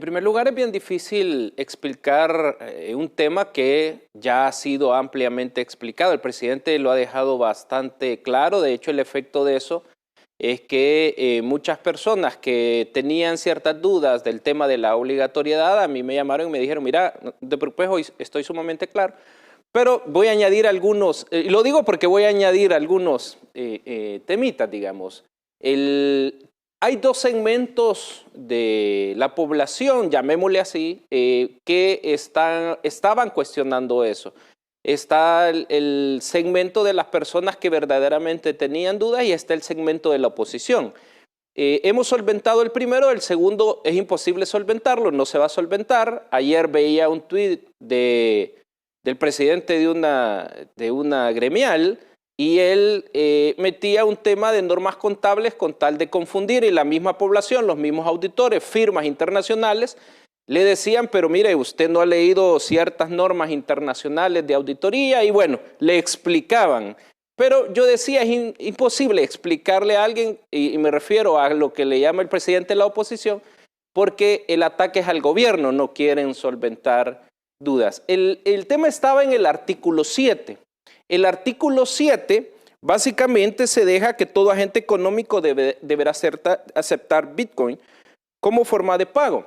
primer lugar, es bien difícil explicar un tema que ya ha sido ampliamente explicado. El presidente lo ha dejado bastante claro. De hecho, el efecto de eso es que muchas personas que tenían ciertas dudas del tema de la obligatoriedad, a mí me llamaron y me dijeron, mira, no te preocupes, hoy estoy sumamente claro, pero voy a añadir algunos, y lo digo porque voy a añadir algunos temitas, digamos. Hay dos segmentos de la población, llamémosle así, que estaban cuestionando eso. Está el segmento de las personas que verdaderamente tenían dudas y está el segmento de la oposición. Hemos solventado el primero, el segundo es imposible solventarlo, no se va a solventar. Ayer veía un tuit del presidente de una gremial y él metía un tema de normas contables con tal de confundir, y la misma población, los mismos auditores, firmas internacionales, le decían, pero mire, usted no ha leído ciertas normas internacionales de auditoría, y bueno, le explicaban. Pero yo decía, es imposible explicarle a alguien, y me refiero a lo que le llama el presidente de la oposición, porque el ataque es al gobierno, no quieren solventar dudas. El tema estaba en el artículo 7. El artículo 7 básicamente se deja que todo agente económico deberá aceptar Bitcoin como forma de pago.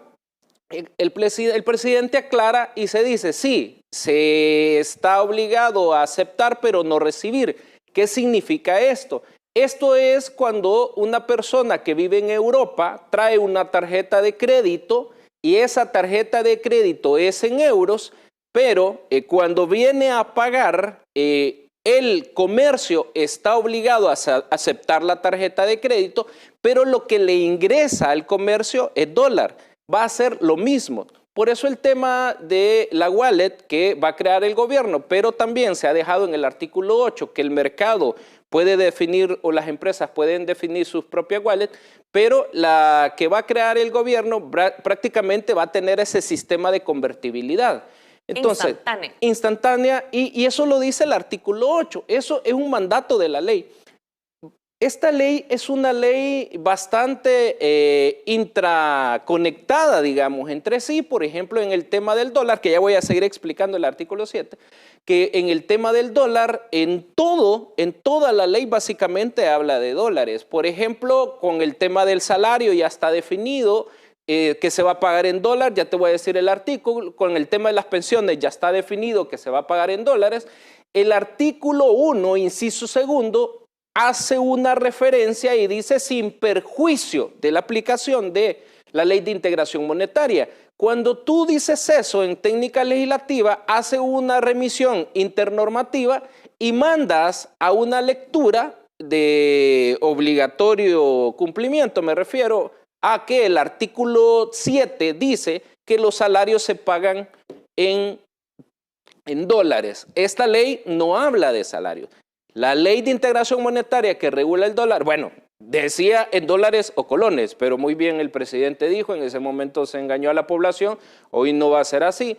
El presidente aclara y se dice, sí, se está obligado a aceptar pero no recibir. ¿Qué significa esto? Esto es cuando una persona que vive en Europa trae una tarjeta de crédito y esa tarjeta de crédito es en euros, pero cuando viene a pagar, el comercio está obligado a aceptar la tarjeta de crédito, pero lo que le ingresa al comercio es dólar. Va a ser lo mismo. Por eso el tema de la wallet que va a crear el gobierno, pero también se ha dejado en el artículo 8 que el mercado puede definir, o las empresas pueden definir sus propias wallets, pero la que va a crear el gobierno prácticamente va a tener ese sistema de convertibilidad. Entonces, instantánea, y eso lo dice el artículo 8, eso es un mandato de la ley. Esta ley es una ley bastante intraconectada, digamos, entre sí. Por ejemplo, en el tema del dólar, que ya voy a seguir explicando el artículo 7, que en el tema del dólar, en toda la ley básicamente habla de dólares. Por ejemplo, con el tema del salario ya está definido que se va a pagar en dólar, ya te voy a decir el artículo. Con el tema de las pensiones ya está definido que se va a pagar en dólares. El artículo 1, inciso segundo, hace una referencia y dice sin perjuicio de la aplicación de la Ley de Integración Monetaria. Cuando tú dices eso en técnica legislativa, hace una remisión internormativa y mandas a una lectura de obligatorio cumplimiento. Me refiero a que el artículo 7 dice que los salarios se pagan en dólares. Esta ley no habla de salarios. La Ley de Integración Monetaria que regula el dólar, bueno, decía en dólares o colones, pero muy bien el presidente dijo, en ese momento se engañó a la población, hoy no va a ser así.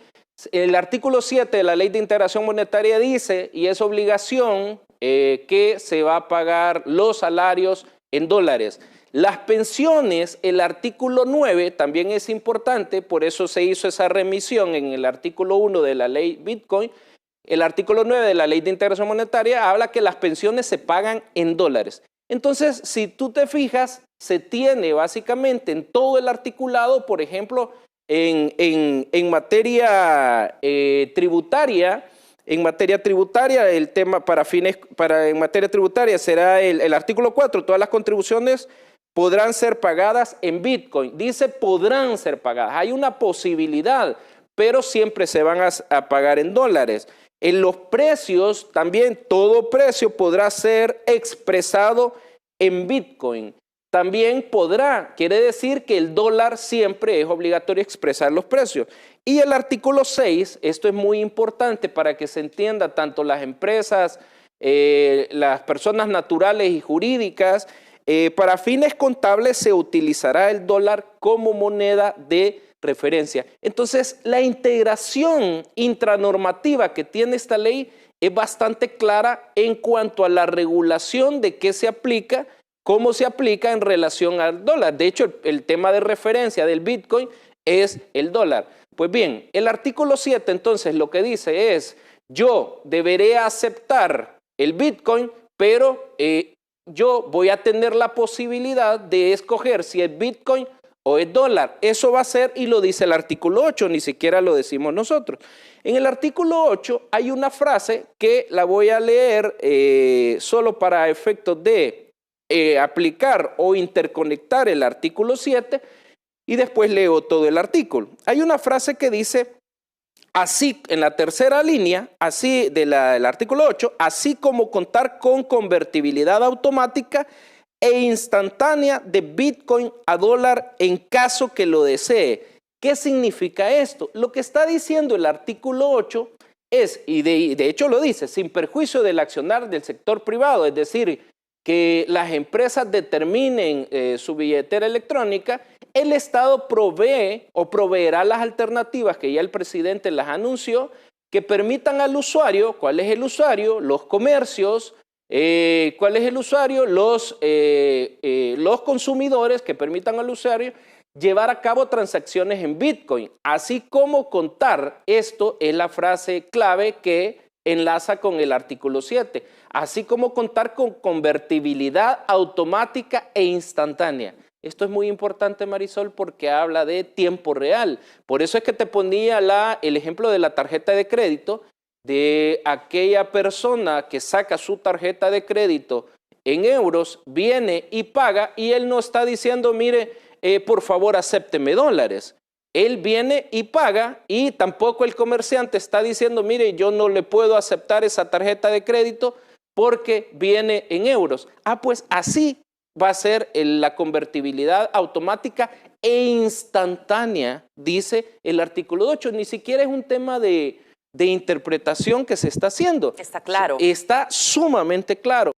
El artículo 7 de la Ley de Integración Monetaria dice, y es obligación, que se va a pagar los salarios en dólares. Las pensiones, el artículo 9 también es importante, por eso se hizo esa remisión en el artículo 1 de la ley Bitcoin. El artículo 9 de la Ley de Integración Monetaria habla que las pensiones se pagan en dólares. Entonces, si tú te fijas, se tiene básicamente en todo el articulado, por ejemplo, en materia tributaria, el tema en materia tributaria será el artículo 4, todas las contribuciones podrán ser pagadas en Bitcoin. Dice podrán ser pagadas, hay una posibilidad, pero siempre se van a pagar en dólares. En los precios también todo precio podrá ser expresado en Bitcoin. También quiere decir que el dólar siempre es obligatorio expresar los precios. Y el artículo 6, esto es muy importante para que se entienda tanto las empresas, las personas naturales y jurídicas, para fines contables se utilizará el dólar como moneda de referencia. Entonces, la integración intranormativa que tiene esta ley es bastante clara en cuanto a la regulación de qué se aplica, cómo se aplica en relación al dólar. De hecho, el tema de referencia del Bitcoin es el dólar. Pues bien, el artículo 7 entonces lo que dice es, yo deberé aceptar el Bitcoin, pero yo voy a tener la posibilidad de escoger si es Bitcoin o es dólar. Eso va a ser, y lo dice el artículo 8, ni siquiera lo decimos nosotros. En el artículo 8 hay una frase que la voy a leer solo para efectos de aplicar o interconectar el artículo 7 y después leo todo el artículo. Hay una frase que dice, así, en la tercera línea, así del artículo 8, así como contar con convertibilidad automática e instantánea de Bitcoin a dólar en caso que lo desee. ¿Qué significa esto? Lo que está diciendo el artículo 8 es, y de hecho lo dice, sin perjuicio del accionar del sector privado, es decir, que las empresas determinen su billetera electrónica, el Estado provee o proveerá las alternativas que ya el presidente las anunció, que permitan al usuario, ¿cuál es el usuario? Los comercios, ¿cuál es el usuario? Los consumidores que permitan al usuario llevar a cabo transacciones en Bitcoin, así como contar, esto es la frase clave que enlaza con el artículo 7, así como contar con convertibilidad automática e instantánea. Esto es muy importante, Marisol, porque habla de tiempo real. Por eso es que te ponía el ejemplo de la tarjeta de crédito, de aquella persona que saca su tarjeta de crédito en euros, viene y paga, y él no está diciendo, mire, por favor, acépteme dólares. Él viene y paga, y tampoco el comerciante está diciendo, mire, yo no le puedo aceptar esa tarjeta de crédito porque viene en euros. Ah, pues así va a ser la convertibilidad automática e instantánea, dice el artículo 8. Ni siquiera es un tema de interpretación que se está haciendo. Está claro. Está sumamente claro.